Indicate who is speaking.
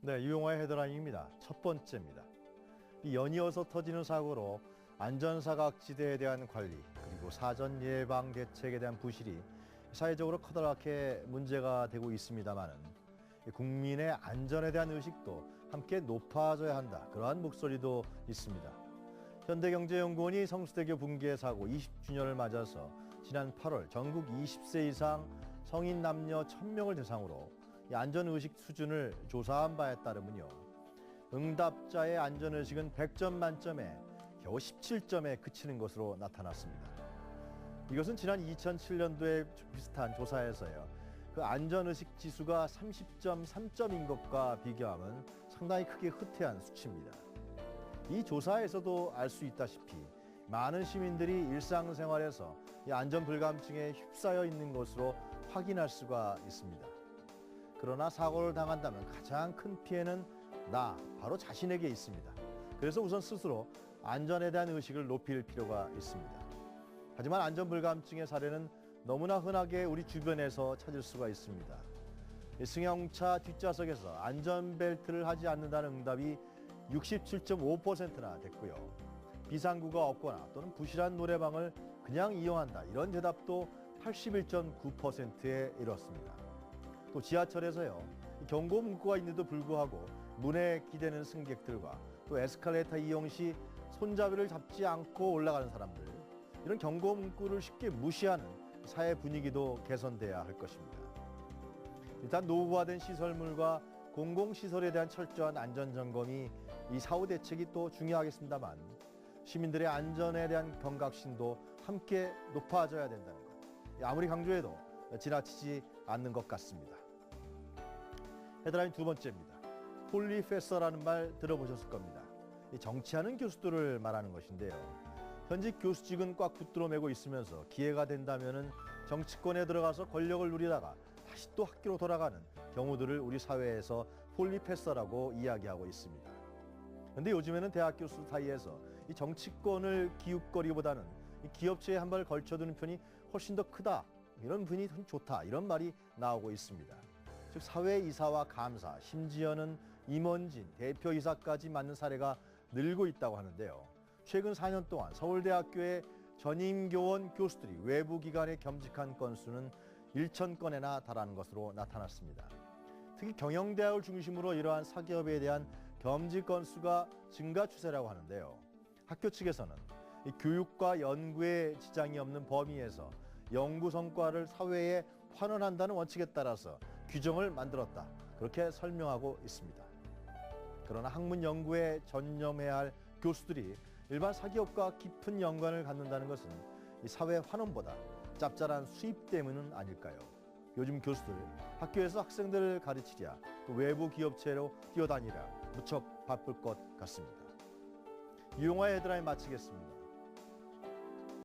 Speaker 1: 네, 유용화의 헤드라인입니다. 첫 번째입니다. 이 연이어서 터지는 사고로 안전사각지대에 대한 관리 그리고 사전 예방 대책에 대한 부실이 사회적으로 커다랗게 문제가 되고 있습니다마는 국민의 안전에 대한 의식도 함께 높아져야 한다. 그러한 목소리도 있습니다. 현대경제연구원이 성수대교 붕괴 사고 20주년을 맞아서 지난 8월 전국 20세 이상 성인 남녀 1000명을 대상으로 안전의식 수준을 조사한 바에 따르면요. 응답자의 안전의식은 100점 만점에 겨우 17점에 그치는 것으로 나타났습니다. 이것은 지난 2007년도에 비슷한 조사에서요. 그 안전의식 지수가 30.3점인 것과 비교하면 상당히 크게 후퇴한 수치입니다. 이 조사에서도 알 수 있다시피 많은 시민들이 일상생활에서 이 안전불감증에 휩싸여 있는 것으로 확인할 수가 있습니다. 그러나 사고를 당한다면 가장 큰 피해는 바로 자신에게 있습니다. 그래서 우선 스스로 안전에 대한 의식을 높일 필요가 있습니다. 하지만 안전불감증의 사례는 너무나 흔하게 우리 주변에서 찾을 수가 있습니다. 승용차 뒷좌석에서 안전벨트를 하지 않는다는 응답이 67.5%나 됐고요. 비상구가 없거나 또는 부실한 노래방을 그냥 이용한다. 이런 대답도 81.9%에 이뤘습니다. 또 지하철에서요. 경고 문구가 있는데도 불구하고 문에 기대는 승객들과 또 에스컬레이터 이용 시 손잡이를 잡지 않고 올라가는 사람들, 이런 경고 문구를 쉽게 무시하는 사회 분위기도 개선돼야 할 것입니다. 일단 노후화된 시설물과 공공시설에 대한 철저한 안전점검이 이 사후 대책이 또 중요하겠습니다만 시민들의 안전에 대한 경각심도 함께 높아져야 된다는 것. 아무리 강조해도 지나치지 않는 것 같습니다. 헤드라인 두 번째입니다. 폴리페서라는 말 들어보셨을 겁니다. 정치하는 교수들을 말하는 것인데요. 현직 교수직은 꽉 붙들어 매고 있으면서 기회가 된다면 정치권에 들어가서 권력을 누리다가 다시 또 학교로 돌아가는 경우들을 우리 사회에서 폴리페서라고 이야기하고 있습니다. 그런데 요즘에는 대학 교수 사이에서 이 정치권을 기웃거리보다는 이 기업체에 한 발 걸쳐두는 편이 훨씬 더 크다. 이런 분이 좋다. 이런 말이 나오고 있습니다. 즉 사회이사와 감사, 심지어는 임원진, 대표이사까지 맡는 사례가 늘고 있다고 하는데요. 최근 4년 동안 서울대학교의 전임교원 교수들이 외부 기관에 겸직한 건수는 1,000건에나 달하는 것으로 나타났습니다. 특히 경영대학을 중심으로 이러한 사기업에 대한 겸직 건수가 증가 추세라고 하는데요. 학교 측에서는 이 교육과 연구에 지장이 없는 범위에서 연구 성과를 사회에 환원한다는 원칙에 따라서 규정을 만들었다. 그렇게 설명하고 있습니다. 그러나 학문 연구에 전념해야 할 교수들이 일반 사기업과 깊은 연관을 갖는다는 것은 이 사회 환원보다 짭짤한 수입 때문은 아닐까요? 요즘 교수들 학교에서 학생들을 가르치랴 또 외부 기업체로 뛰어다니랴 무척 바쁠 것 같습니다. 유용화의 헤드라인 마치겠습니다.